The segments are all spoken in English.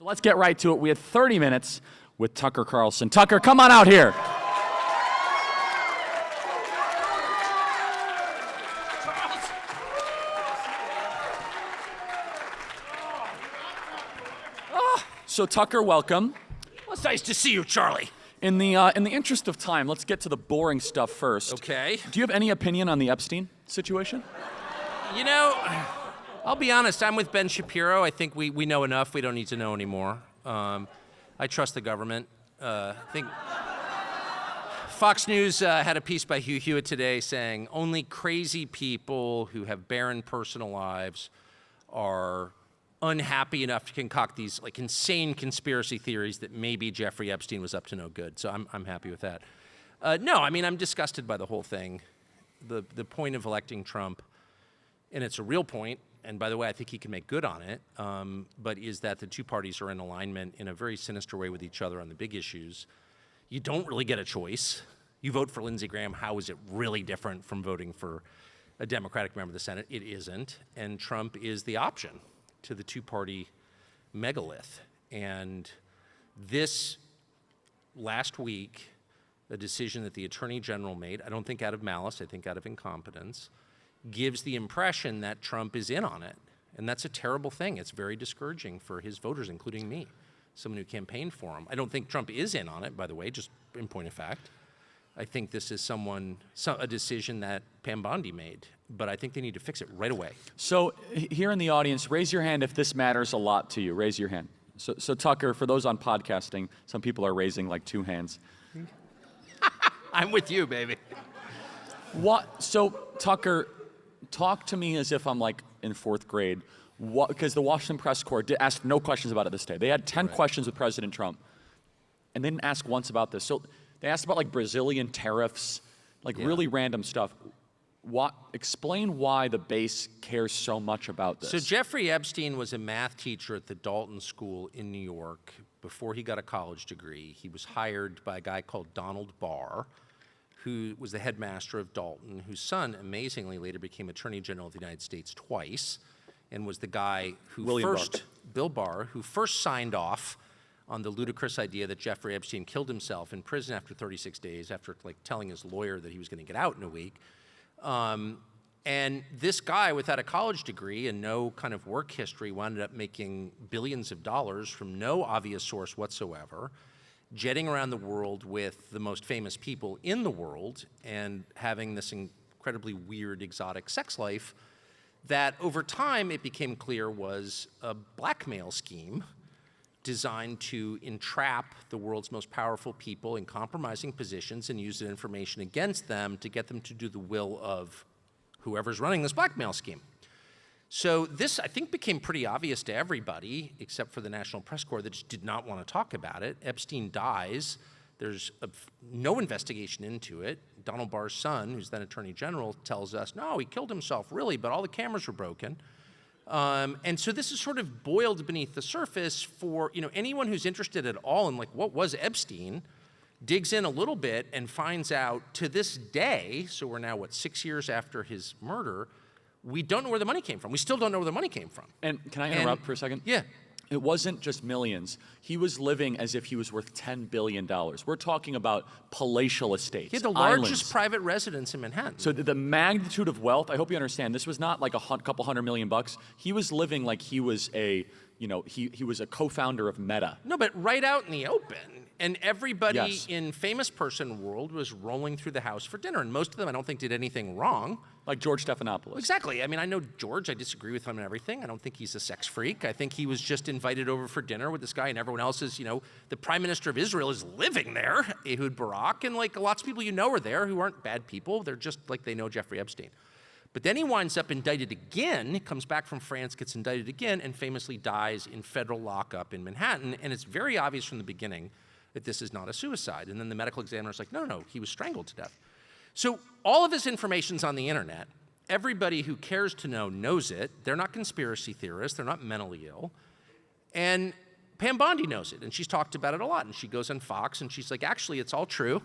So let's get right to it. We had 30 minutes with Tucker Carlson. Tucker, come on out here. So Tucker, welcome. Well, it's nice to see you, Charlie. In the interest of time, let's get to the boring stuff first. Okay. Do you have any opinion on the Epstein situation? You know, I'll be honest, I'm with Ben Shapiro. I think we know enough. We don't need to know anymore. I trust the government. I think Fox News had a piece by Hugh Hewitt today saying only crazy people who have barren personal lives are unhappy enough to concoct these like insane conspiracy theories that maybe Jeffrey Epstein was up to no good. So I'm happy with that. No, I mean, I'm disgusted by the whole thing. The point of electing Trump, and it's a real point, and by the way, I think he can make good on it, but is that the two parties are in alignment in a very sinister way with each other on the big issues. You don't really get a choice. You vote for Lindsey Graham. How is it really different from voting for a Democratic member of the Senate? It isn't, and Trump is the option to the two-party megalith. And this last week, a decision that the Attorney General made, I don't think out of malice, I think out of incompetence, gives the impression that Trump is in on it. And that's a terrible thing. It's very discouraging for his voters, including me, someone who campaigned for him. I don't think Trump is in on it, by the way, just in point of fact. I think this is a decision that Pam Bondi made, but I think they need to fix it right away. So here in the audience, raise your hand if this matters a lot to you. Raise your hand. So Tucker, for those on podcasting, some people are raising like two hands. I'm with you, baby. What? So Tucker, talk to me as if I'm like in fourth grade. Because the Washington Press Corps asked no questions about it this day. They had 10 questions with President Trump, and they didn't ask once about this. So they asked about like Brazilian tariffs, like really random stuff. Explain why the base cares so much about this. So Jeffrey Epstein was a math teacher at the Dalton School in New York before he got a college degree. He was hired by a guy called Donald Barr, who was the headmaster of Dalton, whose son, amazingly, later became Attorney General of the United States twice, and was the guy who Bill Barr, who first signed off on the ludicrous idea that Jeffrey Epstein killed himself in prison after 36 days, after like telling his lawyer that he was going to get out in a week. And this guy, without a college degree and no kind of work history, wound up making billions of dollars from no obvious source whatsoever, jetting around the world with the most famous people in the world and having this incredibly weird, exotic sex life that over time it became clear was a blackmail scheme designed to entrap the world's most powerful people in compromising positions and use that information against them to get them to do the will of whoever's running this blackmail scheme. So this, I think, became pretty obvious to everybody, except for the National Press Corps that just did not want to talk about it. Epstein dies. There's no investigation into it. Donald Barr's son, who's then Attorney General, tells us, no, he killed himself, really, but all the cameras were broken. And so this is sort of boiled beneath the surface for anyone who's interested at all in like what was Epstein, digs in a little bit and finds out to this day, so we're now 6 years after his murder, we don't know where the money came from. We still don't know where the money came from. And can I interrupt for a second? Yeah. It wasn't just millions. He was living as if he was worth $10 billion. We're talking about palatial estates. He had the largest private residence in Manhattan. So the magnitude of wealth, I hope you understand, this was not like a couple $100 million. He was living like he was he was a co-founder of Meta. No, but right out in the open. And everybody in famous person world was rolling through the house for dinner. And most of them, I don't think, did anything wrong. Like George Stephanopoulos. Exactly. I mean, I know George. I disagree with him and everything. I don't think he's a sex freak. I think he was just invited over for dinner with this guy, and everyone else is, the Prime Minister of Israel is living there, Ehud Barak, and like lots of people are there who aren't bad people. They're just like they know Jeffrey Epstein. But then he winds up indicted again, comes back from France, gets indicted again, and famously dies in federal lockup in Manhattan. And it's very obvious from the beginning that this is not a suicide. And then the medical examiner's like, no, he was strangled to death. So all of this information's on the internet. Everybody who cares to know knows it. They're not conspiracy theorists. They're not mentally ill. And Pam Bondi knows it, and she's talked about it a lot. And she goes on Fox, and she's like, actually, it's all true.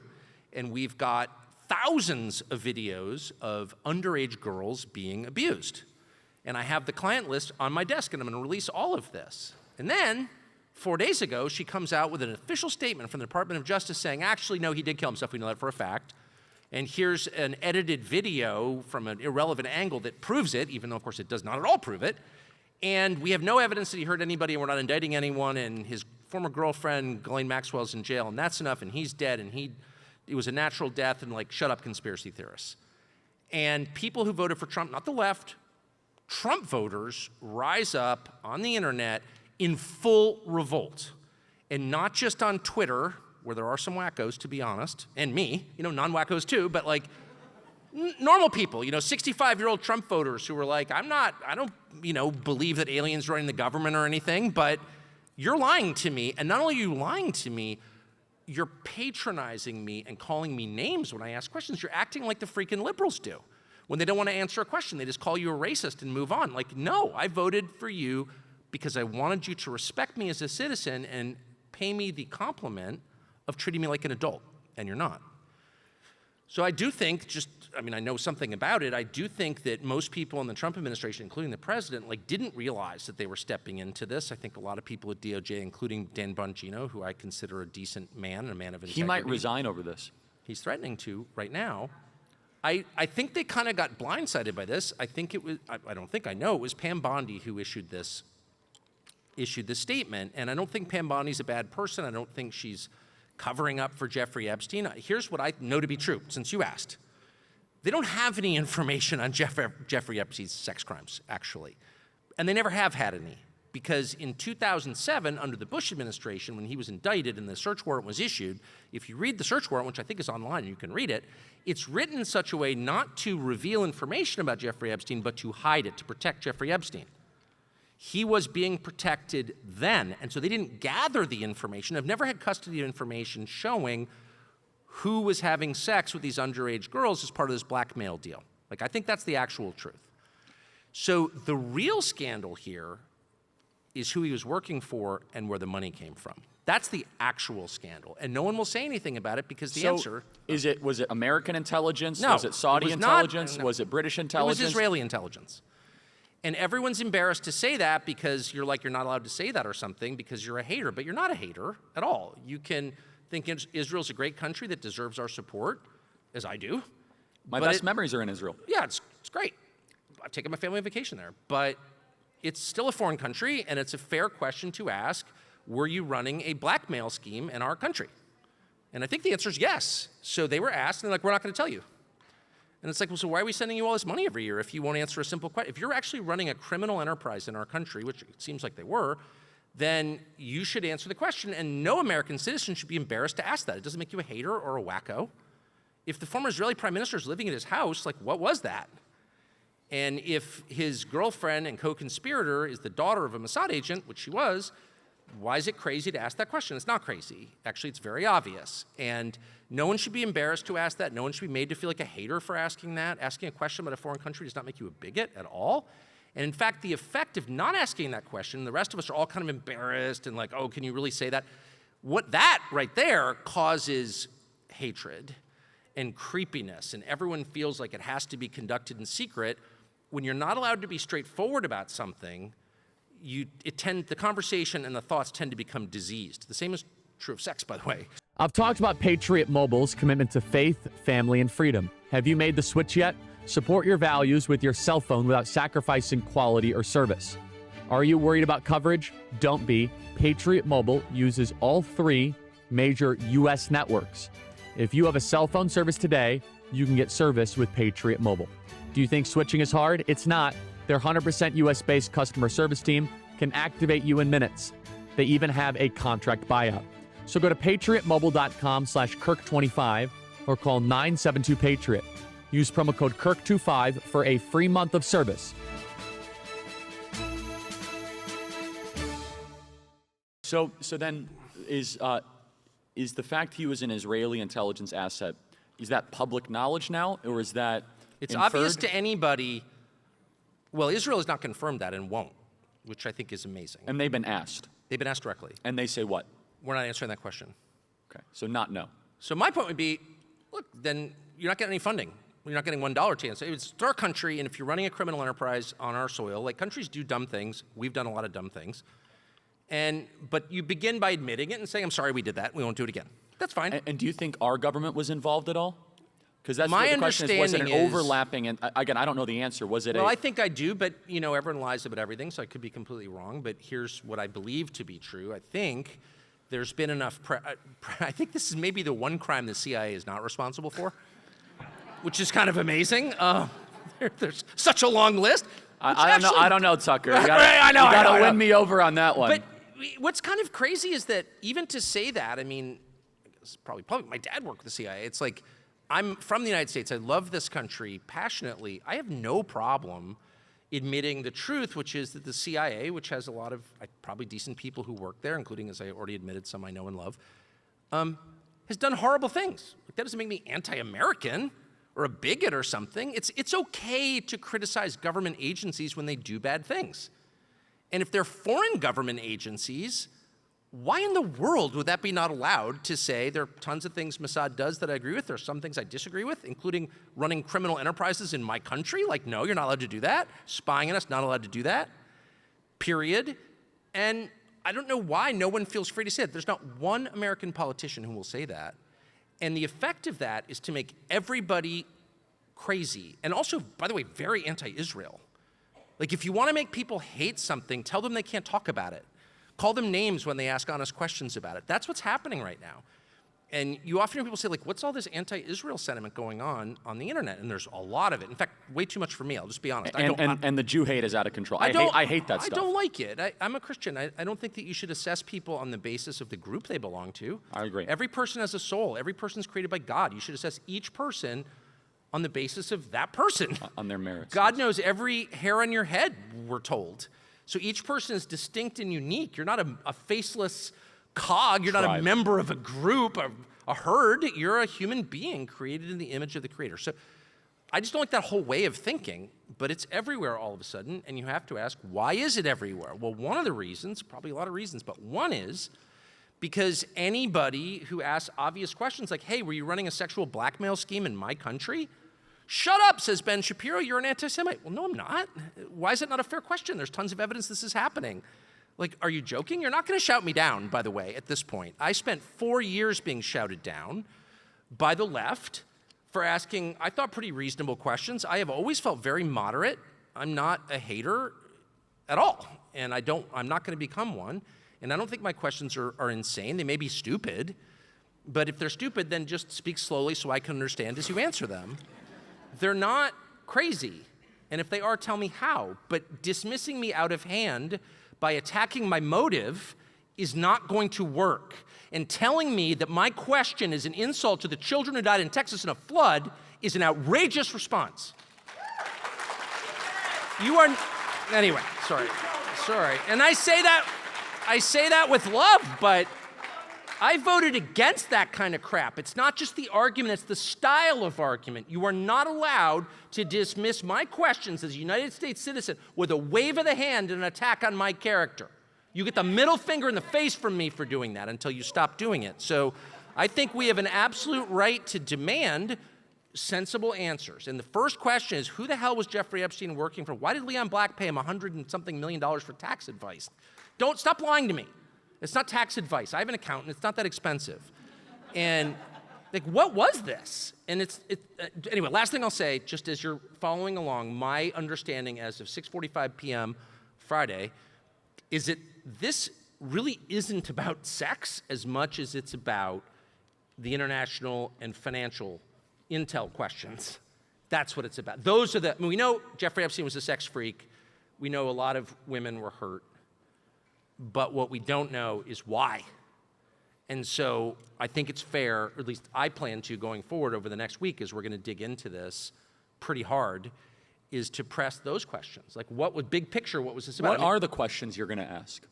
And we've got thousands of videos of underage girls being abused. And I have the client list on my desk, and I'm going to release all of this. And then 4 days ago, she comes out with an official statement from the Department of Justice saying, actually, no, he did kill himself. We know that for a fact. And here's an edited video from an irrelevant angle that proves it, even though, of course, it does not at all prove it. And we have no evidence that he hurt anybody, and we're not indicting anyone, and his former girlfriend, Ghislaine Maxwell's in jail, and that's enough, and he's dead, and it was a natural death, and like, shut up, conspiracy theorists. And people who voted for Trump, not the left, Trump voters rise up on the internet in full revolt. And not just on Twitter, where there are some wackos, to be honest, and me, non-wackos too, but like normal people, 65-year-old Trump voters who were like, I don't believe that aliens are running the government or anything, but you're lying to me. And not only are you lying to me, you're patronizing me and calling me names when I ask questions. You're acting like the freaking liberals do. When they don't want to answer a question, they just call you a racist and move on. Like, no, I voted for you because I wanted you to respect me as a citizen and pay me the compliment of treating me like an adult, and you're not. So I do think, I know something about it, I do think that most people in the Trump administration, including the president, didn't realize that they were stepping into this. I think a lot of people at DOJ, including Dan Bongino, who I consider a decent man and a man of integrity. He might resign over this. He's threatening to right now. I think they kind of got blindsided by this. I think it was, I know it was Pam Bondi who issued this statement, and I don't think Pam Bondi's a bad person. I don't think she's covering up for Jeffrey Epstein. Here's what I know to be true, since you asked. They don't have any information on Jeffrey Epstein's sex crimes, actually. And they never have had any. Because in 2007, under the Bush administration, when he was indicted and the search warrant was issued, if you read the search warrant, which I think is online and you can read it, it's written in such a way not to reveal information about Jeffrey Epstein, but to hide it, to protect Jeffrey Epstein. He was being protected then, and so they didn't gather the information. I've never had custody of information showing who was having sex with these underage girls as part of this blackmail deal. I think that's the actual truth. So the real scandal here is who he was working for and where the money came from. That's the actual scandal, and no one will say anything about it because the answer... was it American intelligence? No. Was it Saudi intelligence? Was it British intelligence? It was Israeli intelligence. And everyone's embarrassed to say that because you're not allowed to say that or something because you're a hater, but you're not a hater at all. You can think Israel's a great country that deserves our support, as I do. My best memories are in Israel. Yeah, it's great. I've taken my family on vacation there, but it's still a foreign country, and it's a fair question to ask, were you running a blackmail scheme in our country? And I think the answer is yes. So they were asked, and they're like, we're not going to tell you. And it's like, well, so why are we sending you all this money every year if you won't answer a simple question? If you're actually running a criminal enterprise in our country, which it seems like they were, then you should answer the question, and no American citizen should be embarrassed to ask that. It doesn't make you a hater or a wacko. If the former Israeli prime minister is living at his house, what was that? And if his girlfriend and co-conspirator is the daughter of a Mossad agent, which she was, why is it crazy to ask that question? It's not crazy. Actually, it's very obvious. And no one should be embarrassed to ask that. No one should be made to feel like a hater for asking that. Asking a question about a foreign country does not make you a bigot at all. And in fact, the effect of not asking that question, the rest of us are all kind of embarrassed and like, oh, can you really say that? What that right there causes hatred and creepiness, and everyone feels like it has to be conducted in secret. When you're not allowed to be straightforward about something, the conversation and the thoughts tend to become diseased. The same is true of sex, by the way. I've talked about Patriot Mobile's commitment to faith, family, and freedom. Have you made the switch yet? Support your values with your cell phone without sacrificing quality or service. Are you worried about coverage? Don't be. Patriot Mobile uses all 3 major U.S. networks. If you have a cell phone service today, you can get service with Patriot Mobile. Do you think switching is hard? It's not. Their 100% US-based customer service team can activate you in minutes. They even have a contract buyout. So go to patriotmobile.com/Kirk25 or call 972-PATRIOT. Use promo code Kirk25 for a free month of service. So then is the fact he was an Israeli intelligence asset, is that public knowledge now, or is that It's inferred? obvious to anybody. Well, Israel has not confirmed that and won't, which I think is amazing. And they've been asked. They've been asked directly. And they say what? We're not answering that question. Okay, so not no. So my point would be, look, then you're not getting any funding. You're not getting $1 chance. It's our country, and if you're running a criminal enterprise on our soil, countries do dumb things. We've done a lot of dumb things. But you begin by admitting it and saying, I'm sorry we did that. We won't do it again. That's fine. And do you think our government was involved at all? Because that's My the question is, was it an understanding is- overlapping? And again, I don't know the answer. Was it Well, I think I do, but everyone lies about everything, so I could be completely wrong. But here's what I believe to be true. I think there's been enough. I think this is maybe the one crime the CIA is not responsible for, which is kind of amazing. There's such a long list. I don't know, Tucker. You I know, gotta win me over on that one. But what's kind of crazy is that even to say that, I mean, it's probably my dad worked with the CIA. It's like, I'm from the United States. I love this country passionately. I have no problem admitting the truth, which is that the CIA, which has a lot of probably decent people who work there, including, as I already admitted, some I know and love, has done horrible things. That doesn't make me anti-American or a bigot or something. It's okay to criticize government agencies when they do bad things. And if they're foreign government agencies, why in the world would that be not allowed to say there are tons of things Mossad does that I agree with, there are some things I disagree with, including running criminal enterprises in my country? Like, no, you're not allowed to do that. Spying on us, not allowed to do that, period. And I don't know why no one feels free to say it. There's not one American politician who will say that. And the effect of that is to make everybody crazy. And also, by the way, very anti-Israel. Like, if you want to make people hate something, tell them they can't talk about it. Call them names when they ask honest questions about it. That's what's happening right now. And you often hear people say, like, what's all this anti-Israel sentiment going on the internet? And there's a lot of it. In fact, way too much for me. I'll just be honest. And the Jew hate is out of control. I hate that stuff. I don't like it. I'm a Christian. I don't think that you should assess people on the basis of the group they belong to. I agree. Every person has a soul. Every person's created by God. You should assess each person on the basis of that person. On their merits. God knows every hair on your head, we're told. So each person is distinct and unique. You're not a faceless cog. You're not a member of a group, a herd. You're a human being created in the image of the Creator. So I just don't like that whole way of thinking, but it's everywhere all of a sudden, and you have to ask, why is it everywhere? Well, one of the reasons, probably a lot of reasons, but one is because anybody who asks obvious questions like, hey, were you running a sexual blackmail scheme in my country? Shut up, says Ben Shapiro, you're an anti-Semite. Well, no, I'm not. Why is it not a fair question? There's tons of evidence this is happening. Like, are you joking? You're not going to shout me down, by the way, at this point. I spent 4 years being shouted down by the left for asking, I thought, pretty reasonable questions. I have always felt very moderate. I'm not a hater at all, and I'm not going to become one. And I don't think my questions are insane. They may be stupid, but if they're stupid, then just speak slowly so I can understand as you answer them. They're not crazy, and if they are, tell me how. But dismissing me out of hand by attacking my motive is not going to work. And telling me that my question is an insult to the children who died in Texas in a flood is an outrageous response. Anyway, sorry. And I say that with love, but I voted against that kind of crap. It's not just the argument, it's the style of argument. You are not allowed to dismiss my questions as a United States citizen with a wave of the hand and an attack on my character. You get the middle finger in the face from me for doing that until you stop doing it. So I think we have an absolute right to demand sensible answers. And the first question is, who the hell was Jeffrey Epstein working for? Why did Leon Black pay him $100 and something million for tax advice? Don't stop lying to me. It's not tax advice. I have an accountant. It's not that expensive. And like, what was this? And anyway, last thing I'll say, just as you're following along, my understanding as of 6:45 p.m. Friday is that this really isn't about sex as much as it's about the international and financial intel questions. That's what it's about. We know Jeffrey Epstein was a sex freak. We know a lot of women were hurt. But what we don't know is why. And so I think it's fair, or at least I plan to going forward over the next week, as we're going to dig into this pretty hard, is to press those questions. Like, what was big picture? What was this about? What are the questions you're going to ask?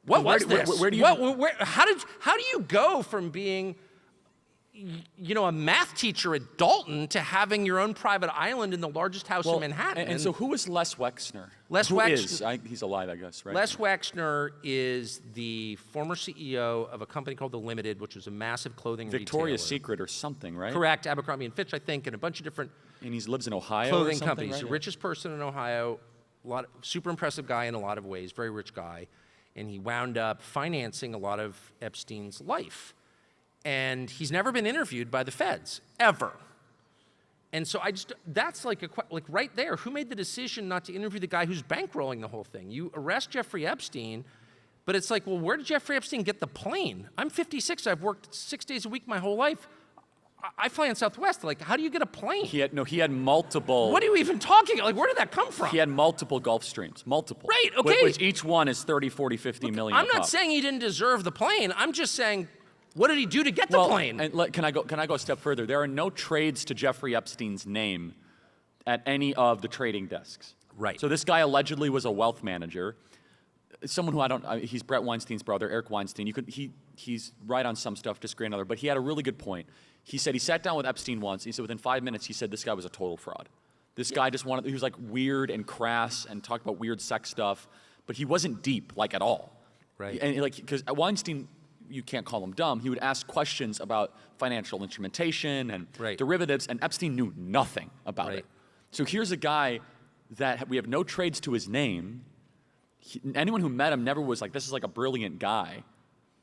What was this? Where do you? How do you go from being, a math teacher at Dalton to having your own private island in the largest house in Manhattan? And so who is Les Wexner? He's alive, I guess, right? Les Wexner is the former CEO of a company called The Limited, which was a massive clothing retailer. Victoria's Secret or something, right? Correct, Abercrombie & Fitch, I think, and a bunch of different and he lives in Ohio clothing or something, companies. Right? The richest person in Ohio, super impressive guy in a lot of ways, very rich guy. and he wound up financing a lot of Epstein's life. And he's never been interviewed by the feds, ever. And so that's like right there, who made the decision not to interview the guy who's bankrolling the whole thing? You arrest Jeffrey Epstein, but it's like, well, where did Jeffrey Epstein get the plane? I'm 56, I've worked 6 days a week my whole life. I fly on Southwest, like, how do you get a plane? He had multiple. What are you even talking about? Like, where did that come from? He had multiple Gulfstreams, multiple. Right, okay. Which each one is 30, 40, 50 million. I'm not saying he didn't deserve the plane. I'm just saying, what did he do to get the plane? And can I go a step further? There are no trades to Jeffrey Epstein's name at any of the trading desks. Right. So this guy allegedly was a wealth manager. Someone who he's Brett Weinstein's brother, Eric Weinstein. He's right on some stuff, disagree on other, but he had a really good point. He said he sat down with Epstein once. He said within 5 minutes, he said this guy was a total fraud. This guy he was like weird and crass and talked about weird sex stuff, but he wasn't deep, like at all. Right. And because Weinstein, you can't call him dumb, he would ask questions about financial instrumentation and derivatives, and Epstein knew nothing about it. So here's a guy that we have no trades to his name. Anyone who met him never was like, this is like a brilliant guy.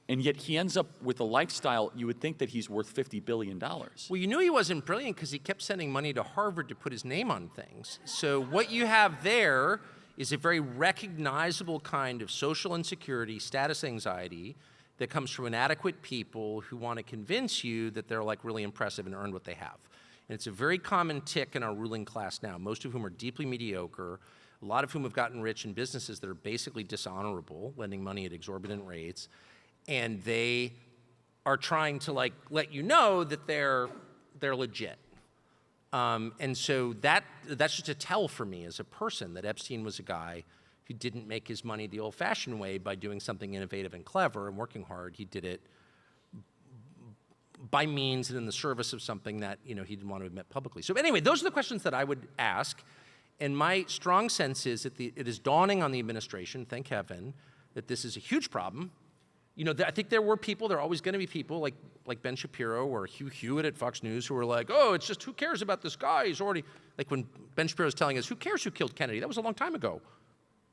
And yet he ends up with a lifestyle, you would think that he's worth $50 billion. Well, you knew he wasn't brilliant because he kept sending money to Harvard to put his name on things. So what you have there is a very recognizable kind of social insecurity, status anxiety that comes from inadequate people who want to convince you that they're like really impressive and earned what they have. And it's a very common tick in our ruling class now, most of whom are deeply mediocre, a lot of whom have gotten rich in businesses that are basically dishonorable, lending money at exorbitant rates. And they are trying to like let you know that they're legit. And so that's just a tell for me as a person that Epstein was a guy who didn't make his money the old-fashioned way by doing something innovative and clever and working hard. He did it by means and in the service of something that he didn't want to admit publicly. So anyway, those are the questions that I would ask. And my strong sense is that it is dawning on the administration, thank heaven, that this is a huge problem. I think there were people, there are always going to be people like Ben Shapiro or Hugh Hewitt at Fox News who were like, oh, it's just who cares about this guy? He's already, like when Ben Shapiro was telling us, who cares who killed Kennedy? That was a long time ago.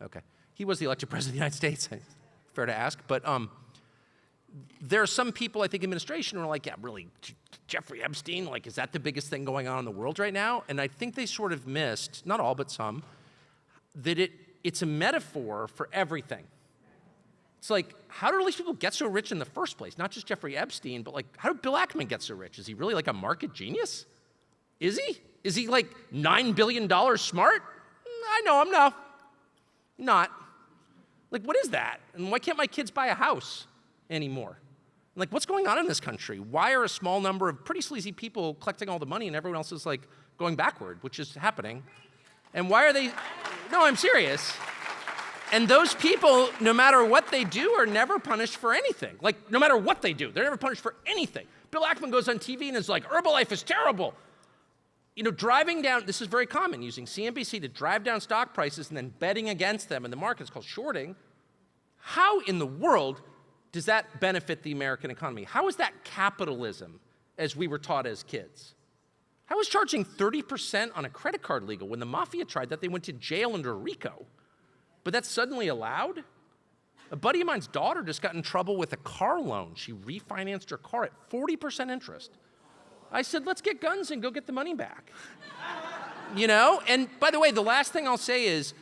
Okay. He was the elected president of the United States, fair to ask. But there are some people, I think, administration who are like, yeah, really, Jeffrey Epstein, like, is that the biggest thing going on in the world right now? And I think they sort of missed, not all, but some, that it's a metaphor for everything. It's like, how do all these people get so rich in the first place? Not just Jeffrey Epstein, but like, how did Bill Ackman get so rich? Is he really like a market genius? Is he? Is he like $9 billion smart? I know him, no. Not. Like, what is that? And why can't my kids buy a house anymore? Like, what's going on in this country? Why are a small number of pretty sleazy people collecting all the money and everyone else is like going backward, which is happening? And why are they, no, I'm serious. And those people, no matter what they do, are never punished for anything. Like, no matter what they do, they're never punished for anything. Bill Ackman goes on TV and is like, Herbalife is terrible. Driving down, this is very common, using CNBC to drive down stock prices and then betting against them in the markets called shorting. How in the world does that benefit the American economy? How is that capitalism as we were taught as kids? How is charging 30% on a credit card legal? When the mafia tried that, they went to jail under RICO. But that's suddenly allowed? A buddy of mine's daughter just got in trouble with a car loan. She refinanced her car at 40% interest. I said, let's get guns and go get the money back. And by the way, the last thing I'll say is,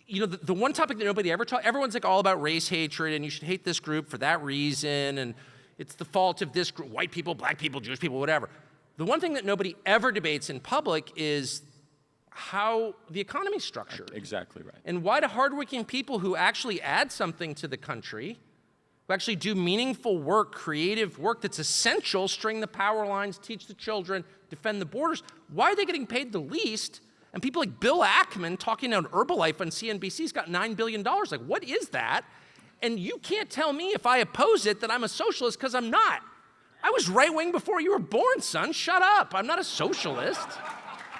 the one topic that nobody ever talks, everyone's like all about race hatred and you should hate this group for that reason and it's the fault of this group, white people, black people, Jewish people, whatever. The one thing that nobody ever debates in public is how the economy's structured. Exactly right. And why do hardworking people who actually add something to the country, who actually do meaningful work, creative work that's essential, string the power lines, teach the children, defend the borders, why are they getting paid the least? And people like Bill Ackman talking about Herbalife on CNBC's got $9 billion. Like, what is that? And you can't tell me if I oppose it that I'm a socialist, because I'm not. I was right-wing before you were born, son. Shut up. I'm not a socialist.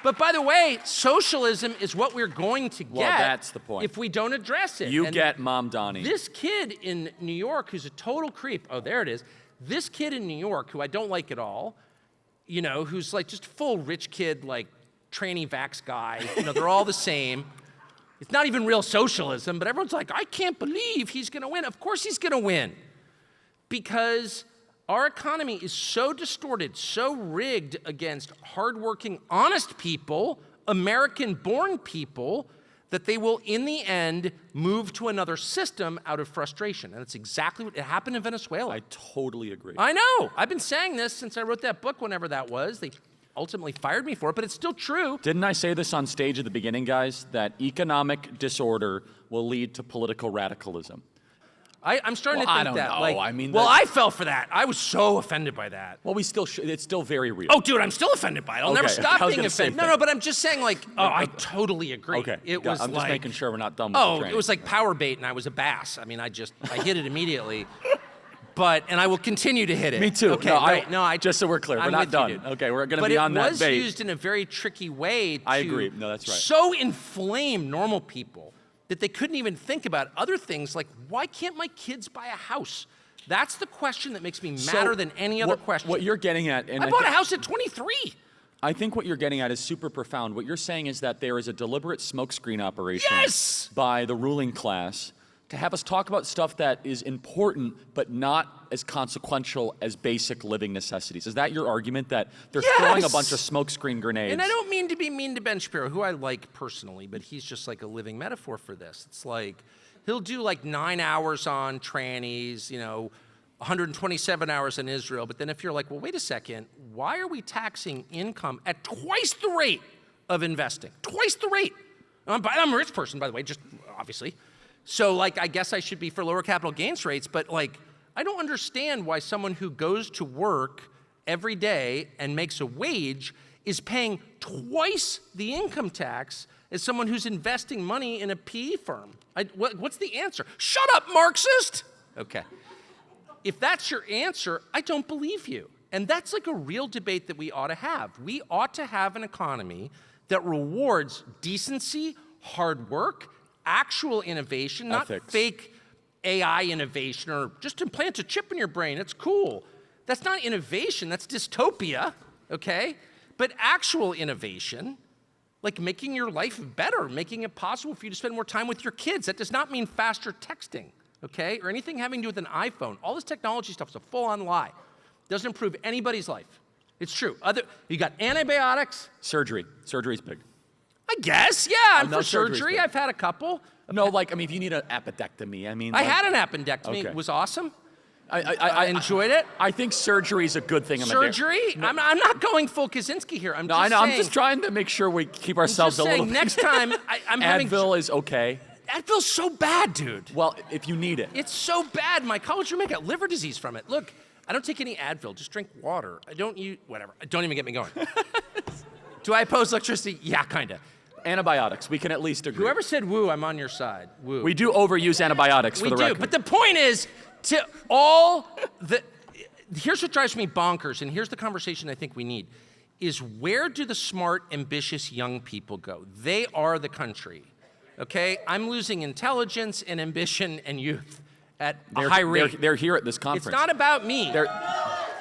But by the way, socialism is what we're going to get. Well, that's the point. If we don't address it. You get Mom Donnie. This kid in New York who's a total creep, oh, there it is. This kid in New York who I don't like at all, who's like just full rich kid, like tranny vax guy, they're all the same. It's not even real socialism, but everyone's like, I can't believe he's going to win. Of course he's going to win. Because our economy is so distorted, so rigged against hardworking, honest people, American-born people, that they will, in the end, move to another system out of frustration. And that's exactly what happened in Venezuela. I totally agree. I know. I've been saying this since I wrote that book, whenever that was. They ultimately fired me for it, but it's still true. Didn't I say this on stage at the beginning, guys, that economic disorder will lead to political radicalism? I'm starting to think I don't that. know. Like, I mean, well, I fell for that. I was so offended by that. Well, we still it's still very real. Oh, dude, I'm still offended by it. I'll never Okay, stop I was being gonna say offended. that. No, but I'm just saying, like, oh, I totally agree. Okay. It was I'm just like, making sure we're not done with the oh, training. it was like power bait, and I was a bass. I mean, I hit it immediately. And I will continue to hit it. Me too. Okay, No, right. No, I just so we're clear, we're I'm not with you, done. dude. Okay, we're going to be on But that it was bait. used in a very tricky way to I agree. No, that's right. so inflame normal people that they couldn't even think about other things like, why can't my kids buy a house? That's the question that makes me madder than any other question. What you're getting at, and I bought a house at 23. I think what you're getting at is super profound. What you're saying is that there is a deliberate smokescreen operation Yes! by the ruling class to have us talk about stuff that is important but not as consequential as basic living necessities. Is that your argument, that they're throwing a bunch of smokescreen grenades? And I don't mean to be mean to Ben Shapiro, who I like personally, but he's just like a living metaphor for this. It's like, he'll do like 9 hours on trannies, 127 hours in Israel, but then if you're like, well, wait a second, why are we taxing income at twice the rate of investing? Twice the rate. I'm a rich person, by the way, just obviously. So like, I guess I should be for lower capital gains rates, but like, I don't understand why someone who goes to work every day and makes a wage is paying twice the income tax as someone who's investing money in a PE firm. What's the answer? Shut up, Marxist! Okay. If that's your answer, I don't believe you. And that's like a real debate that we ought to have. We ought to have an economy that rewards decency, hard work, actual innovation, not fake AI innovation or just implant a chip in your brain. It's cool. That's not innovation, that's dystopia, okay? But actual innovation, like making your life better, making it possible for you to spend more time with your kids. That does not mean faster texting, okay? Or anything having to do with an iPhone. All this technology stuff is a full-on lie. Doesn't improve anybody's life. It's true. You got antibiotics. Surgery. Surgery's big. I guess, yeah, I'm for surgery. I've had a couple. No, if you need an appendectomy, I had an appendectomy. Okay. It was awesome. I enjoyed it. I think surgery is a good thing. Surgery? I'm not going full Kaczynski here. I'm just trying to make sure we keep ourselves a little. Next time, I'm having. Advil is okay. Advil's so bad, dude. Well, if you need it. It's so bad. My college roommate got liver disease from it. Look, I don't take any Advil. Just drink water. I don't use whatever. Don't even get me going. Do I oppose electricity? Yeah, kinda. Antibiotics. We can at least agree. Whoever said woo, I'm on your side. Woo. We do overuse antibiotics for the record. We do, but the point is, here's what drives me bonkers, and here's the conversation I think we need, is where do the smart, ambitious young people go? They are the country, okay? I'm losing intelligence and ambition and youth at a high rate. They're here at this conference. It's not about me.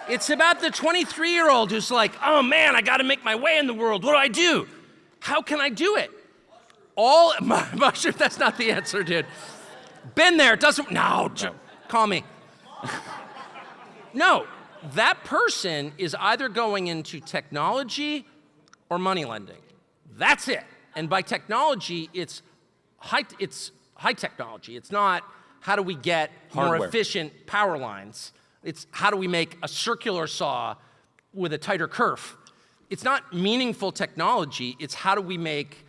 It's about the 23-year-old who's like, oh man, I gotta make my way in the world. What do I do? How can I do it? That's not the answer, dude. Been there, no. Call me. No, that person is either going into technology or money lending. That's it. And by technology, it's high technology. It's not how do we get more efficient power lines. It's how do we make a circular saw with a tighter kerf. It's not meaningful technology, it's how do we make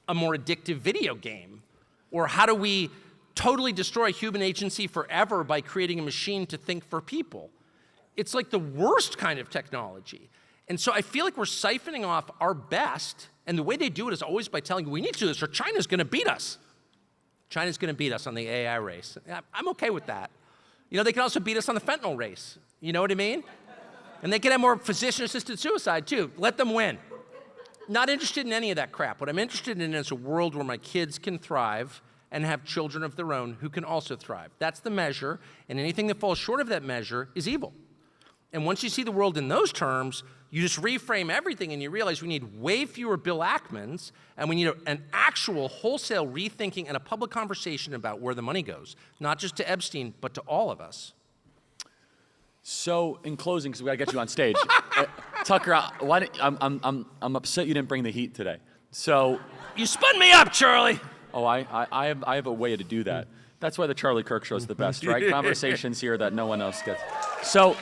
a more addictive video game? Or how do we totally destroy human agency forever by creating a machine to think for people? It's like the worst kind of technology. And so I feel like we're siphoning off our best, and the way they do it is always by telling you, we need to do this or China's gonna beat us. China's gonna beat us on the AI race. I'm okay with that. They can also beat us on the fentanyl race. You know what I mean? And they can have more physician-assisted suicide, too. Let them win. Not interested in any of that crap. What I'm interested in is a world where my kids can thrive and have children of their own who can also thrive. That's the measure, and anything that falls short of that measure is evil. And once you see the world in those terms, you just reframe everything and you realize we need way fewer Bill Ackmans and we need an actual wholesale rethinking and a public conversation about where the money goes, not just to Epstein, but to all of us. So in closing, because we got to get you on stage, Tucker, I'm upset you didn't bring the heat today. So you spun me up, Charlie. Oh, I have a way to do that. That's why the Charlie Kirk show is the best, right? Conversations here that no one else gets. So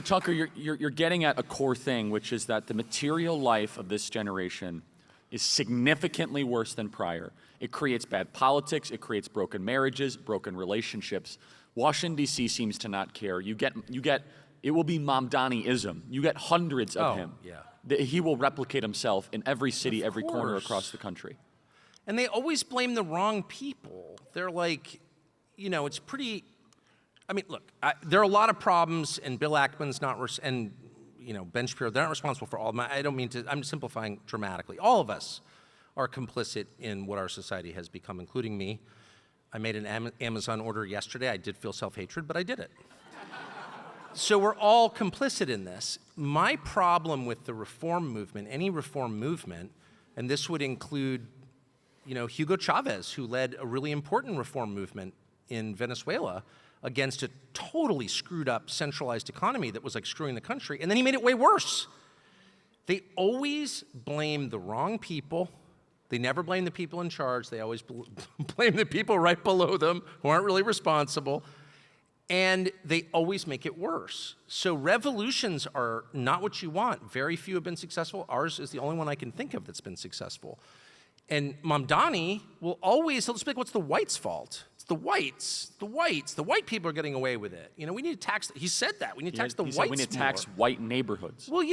Tucker, you're getting at a core thing, which is that the material life of this generation is significantly worse than prior. It creates bad politics, it creates broken marriages, broken relationships. Washington, D.C. seems to not care. You get, it will be Mamdani-ism. You get hundreds of him. Yeah. He will replicate himself in every city, every corner across the country. And they always blame the wrong people. They're like, it's pretty, I mean, look, there are a lot of problems, and Bill Ackman's not, and Ben Shapiro, they're not responsible for all of them. I don't mean to, I'm simplifying dramatically. All of us are complicit in what our society has become, including me. I made an Amazon order yesterday. I did feel self-hatred, but I did it. So we're all complicit in this. My problem with the reform movement, any reform movement, and this would include, Hugo Chavez, who led a really important reform movement in Venezuela against a totally screwed up centralized economy that was like screwing the country, and then he made it way worse. They always blame the wrong people. They never blame the people in charge. They always blame the people right below them who aren't really responsible. And they always make it worse. So revolutions are not what you want. Very few have been successful. Ours is the only one I can think of that's been successful. And Mamdani will always, he'll just be like, what's the whites' fault? It's the whites, the whites. The white people are getting away with it. We need to tax, he said that. We need to tax the whites more. We need to tax white neighborhoods. Well,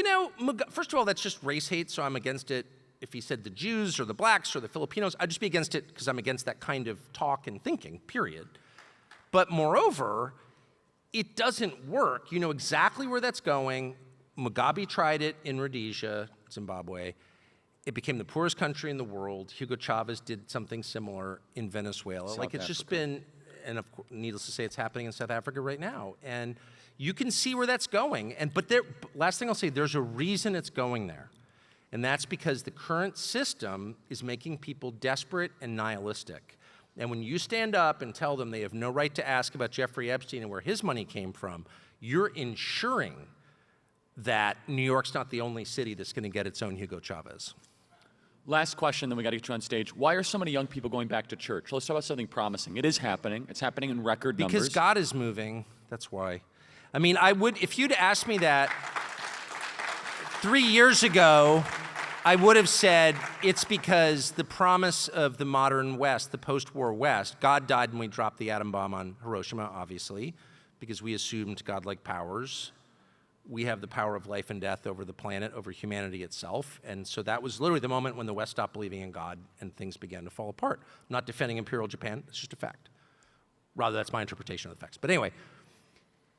first of all, that's just race hate, so I'm against it. If he said the Jews or the blacks or the Filipinos, I'd just be against it because I'm against that kind of talk and thinking, period. But moreover, it doesn't work. You know exactly where that's going. Mugabe tried it in Rhodesia, Zimbabwe. It became the poorest country in the world. Hugo Chavez did something similar in Venezuela. It's just been, and of course, needless to say, it's happening in South Africa right now. And you can see where that's going. But last thing I'll say, there's a reason it's going there. And that's because the current system is making people desperate and nihilistic. And when you stand up and tell them they have no right to ask about Jeffrey Epstein and where his money came from, you're ensuring that New York's not the only city that's going to get its own Hugo Chavez. Last question, then we got to get you on stage. Why are so many young people going back to church? Let's talk about something promising. It is happening. It's happening in record numbers. Because God is moving. That's why. I mean, if you'd asked me that 3 years ago, I would have said it's because the promise of the modern West, the post-war West, God died when we dropped the atom bomb on Hiroshima, obviously, because we assumed godlike powers. We have the power of life and death over the planet, over humanity itself. And so that was literally the moment when the West stopped believing in God and things began to fall apart. I'm not defending Imperial Japan, it's just a fact. Rather, that's my interpretation of the facts. But anyway,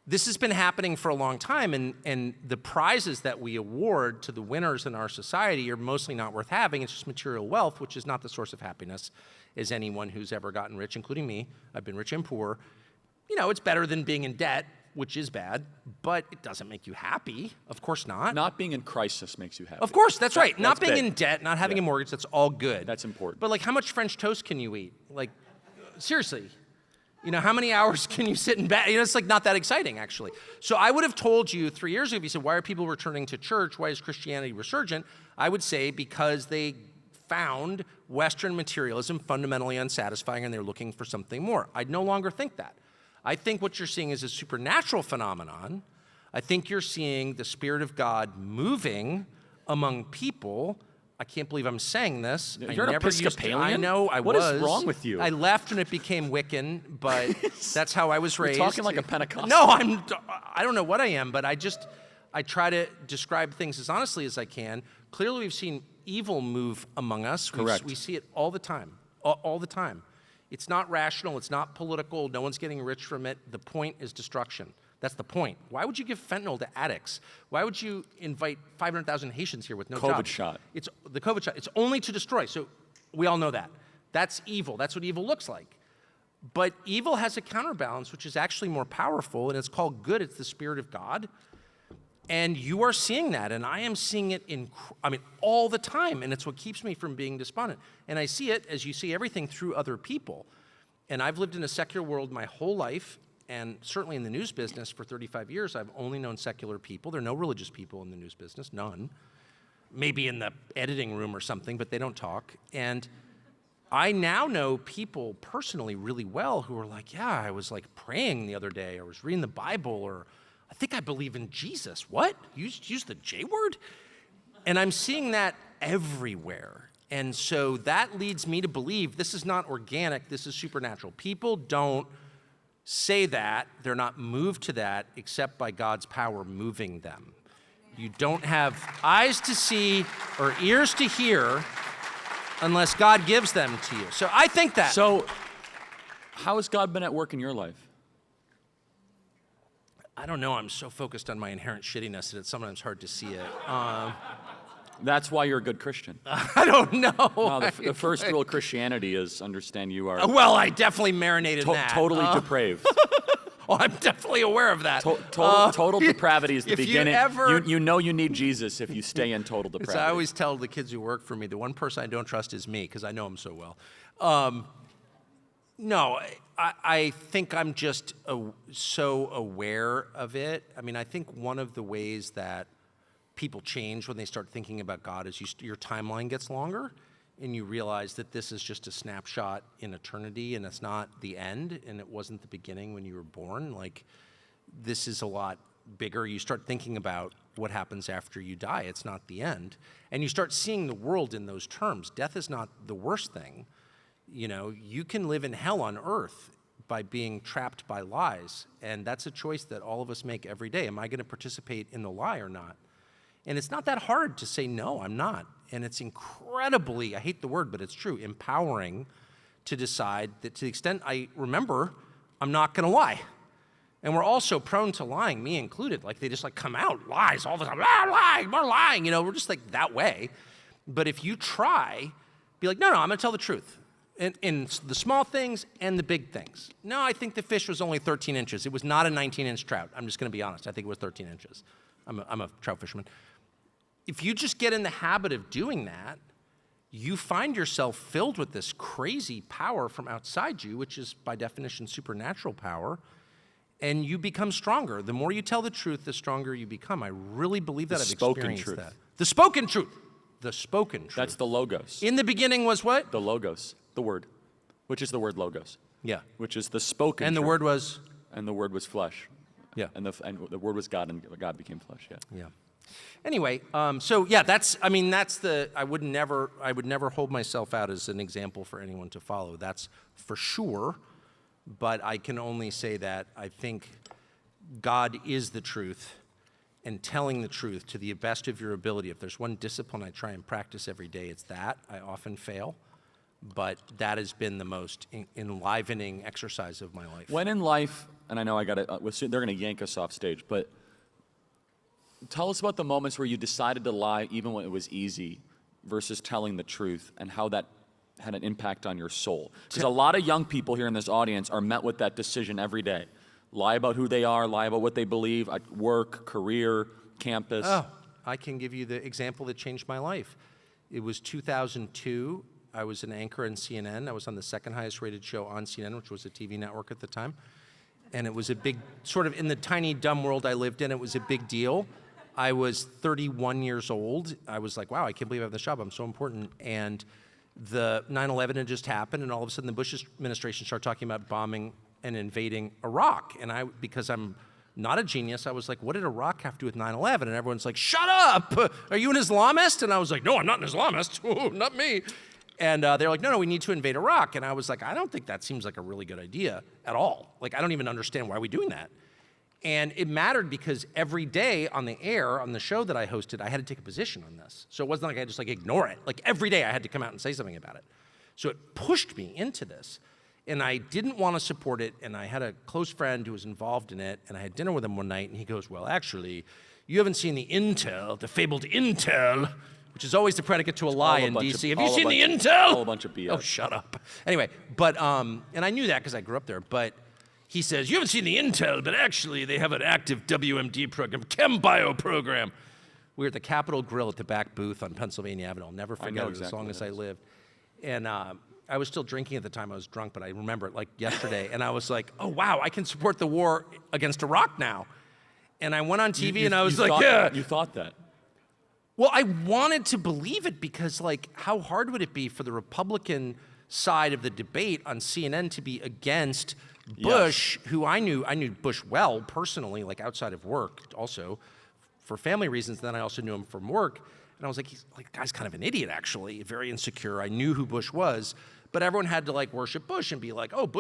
this has been happening for a long time, and the prizes that we award to the winners in our society are mostly not worth having. It's just material wealth, which is not the source of happiness, as anyone who's ever gotten rich, including me. I've been rich and poor. It's better than being in debt, which is bad, but it doesn't make you happy. Of course not. Not being in crisis makes you happy. Of course, that's right. Not being in debt, not having a mortgage, that's all good. That's important. But how much French toast can you eat? Seriously. How many hours can you sit in bed? It's not that exciting, actually. So I would have told you 3 years ago, if you said, why are people returning to church? Why is Christianity resurgent? I would say because they found Western materialism fundamentally unsatisfying and they're looking for something more. I no longer think that. I think what you're seeing is a supernatural phenomenon. I think you're seeing the Spirit of God moving among people. I can't believe I'm saying this. You're an Episcopalian? I know, I was. What is wrong with you? I left when it became Wiccan, but that's how I was raised. You're talking like a Pentecostal. No, I don't know what I am, but I try to describe things as honestly as I can. Clearly, we've seen evil move among us. Correct. We see it all the time, all the time. It's not rational, it's not political, no one's getting rich from it. The point is destruction. That's the point. Why would you give fentanyl to addicts? Why would you invite 500,000 Haitians here with no COVID jobs? shot. It's the COVID shot. It's only to destroy. So we all know that. That's evil. That's what evil looks like. But evil has a counterbalance, which is actually more powerful, and it's called good. It's the Spirit of God. And you are seeing that, and I am seeing it all the time, and it's what keeps me from being despondent. And I see it, as you see everything, through other people. And I've lived in a secular world my whole life, and certainly in the news business for 35 years, I've only known secular people. There are no religious people in the news business, none. Maybe in the editing room or something, but they don't talk. And I now know people personally really well who are like, yeah, I was like praying the other day, or was reading the Bible, or I think I believe in Jesus. What? Use the J word? And I'm seeing that everywhere. And so that leads me to believe this is not organic, this is supernatural. People don't say that, they're not moved to that, except by God's power moving them. You don't have eyes to see or ears to hear unless God gives them to you. So I think that. So how has God been at work in your life? I don't know, I'm so focused on my inherent shittiness that it's sometimes hard to see it. That's why you're a good Christian. I don't know. No, the first rule of Christianity is understand you are well, I definitely marinated in that. totally depraved. Oh, I'm definitely aware of that. Total depravity is the beginning. You know you need Jesus if you stay in total depravity. I always tell the kids who work for me, the one person I don't trust is me, because I know him so well. No, I think I'm just so aware of it. I mean, I think one of the ways that people change when they start thinking about God is your timeline gets longer, and you realize that this is just a snapshot in eternity, and it's not the end, and it wasn't the beginning when you were born. Like, this is a lot bigger. You start thinking about what happens after you die. It's not the end. And you start seeing the world in those terms. Death is not the worst thing. You know, you can live in hell on earth by being trapped by lies, and that's a choice that all of us make every day. Am I going to participate in the lie or not? And it's not that hard to say, no, I'm not. And it's incredibly, I hate the word, but it's true, empowering to decide that to the extent I remember, I'm not going to lie. And we're all so prone to lying, me included. Like, they just like come out, lies all the time. Lying, more lying. You know, we're just like that way. But if you try, be like, no, I'm going to tell the truth. In the small things and the big things. No, I think the fish was only 13 inches. It was not a 19-inch trout. I'm just going to be honest. I think it was 13 inches. I'm a trout fisherman. If you just get in the habit of doing that, you find yourself filled with this crazy power from outside you, which is by definition supernatural power, and you become stronger. The more you tell the truth, the stronger you become. I really believe that. I've experienced that. The spoken truth. The spoken truth. That's the logos. In the beginning was what? The logos, the word, which is the word logos. Yeah. Which is the spoken and truth. The word was? And the word was flesh. Yeah. And the word was God, and God became flesh, yeah. Yeah. Anyway, so yeah, I would never hold myself out as an example for anyone to follow. That's for sure. But I can only say that I think God is the truth, and telling the truth to the best of your ability. If there's one discipline I try and practice every day, it's that. I often fail, but that has been the most enlivening exercise of my life. When in life, and I know they're going to yank us off stage, but tell us about the moments where you decided to lie even when it was easy versus telling the truth, and how that had an impact on your soul. Because a lot of young people here in this audience are met with that decision every day. Lie about who they are, lie about what they believe at work, career, campus. Oh, I can give you the example that changed my life. It was 2002. I was an anchor in CNN. I was on the second highest rated show on CNN, which was a TV network at the time. And it was a big, sort of in the tiny, dumb world I lived in, it was a big deal. I was 31 years old. I was like, wow, I can't believe I have this job. I'm so important. And the 9/11 had just happened, and all of a sudden the Bush administration started talking about bombing and invading Iraq. And because I'm not a genius, I was like, what did Iraq have to do with 9/11? And everyone's like, shut up! Are you an Islamist? And I was like, no, I'm not an Islamist. Ooh, not me. And they're like, no, we need to invade Iraq. And I was like, I don't think that seems like a really good idea at all. Like, I don't even understand why we're doing that. And it mattered because every day on the air, on the show that I hosted, I had to take a position on this. So it wasn't like I just like ignore it. Like every day I had to come out and say something about it. So it pushed me into this. And I didn't want to support it. And I had a close friend who was involved in it. And I had dinner with him one night. And he goes, well, actually, you haven't seen the intel, the fabled intel, which is always the predicate to a lie in D.C. Have you all a seen the bunch intel? All a bunch of BS. Oh, shut up. Anyway, but, and I knew that because I grew up there, but he says, you haven't seen the intel, but actually they have an active WMD program, Chem Bio program. We were at the Capitol Grill at the back booth on Pennsylvania Avenue. I'll never forget it as long as I lived. And I was still drinking at the time. I was drunk, but I remember it like yesterday. And I was like, oh, wow, I can support the war against Iraq now. And I went on TV and I was like, yeah. You thought that? Well, I wanted to believe it because, like, how hard would it be for the Republican side of the debate on CNN to be against Bush, who I knew Bush well personally, like outside of work also, for family reasons. Then I also knew him from work. And I was like, he's like, the guy's kind of an idiot, actually, very insecure. I knew who Bush was, but everyone had to like worship Bush and be like, oh,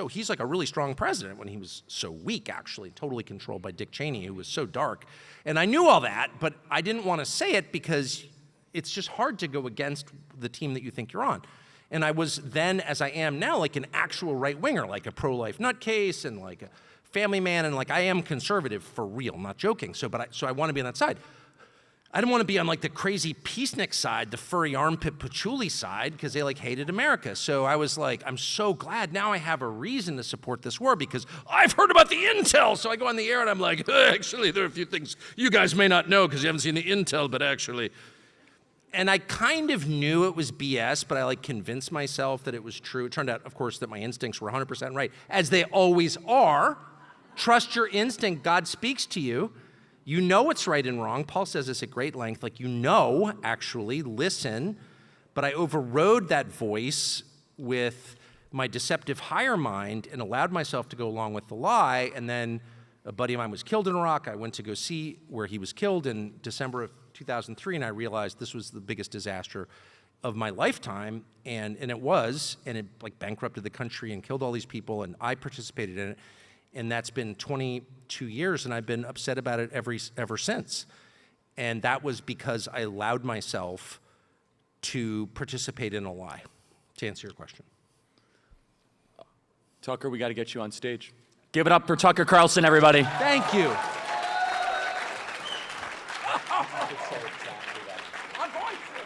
he's like a really strong president, when he was so weak, actually, totally controlled by Dick Cheney, who was so dark. And I knew all that, but I didn't want to say it because it's just hard to go against the team that you think you're on. And I was then, as I am now, like an actual right-winger, like a pro-life nutcase and like a family man, and like I am conservative for real, not joking. So I want to be on that side. I didn't want to be on like the crazy peacenik side, the furry armpit patchouli side, because they like hated America. So I was like, I'm so glad now I have a reason to support this war because I've heard about the intel. So I go on the air and I'm like, actually, there are a few things you guys may not know because you haven't seen the intel, but actually. And I kind of knew it was BS, but I like convinced myself that it was true. It turned out, of course, that my instincts were 100% right, as they always are. Trust your instinct. God speaks to you. You know what's right and wrong. Paul says this at great length, like, you know, actually, listen. But I overrode that voice with my deceptive higher mind and allowed myself to go along with the lie. And then a buddy of mine was killed in Iraq. I went to go see where he was killed in December of 2003, and I realized this was the biggest disaster of my lifetime, and it was, and it like bankrupted the country and killed all these people, and I participated in it. And that's been 22 years, and I've been upset about it ever since. And that was because I allowed myself to participate in a lie, to answer your question. Tucker, we got to get you on stage. Give it up for Tucker Carlson, everybody. Thank you. I'm going to.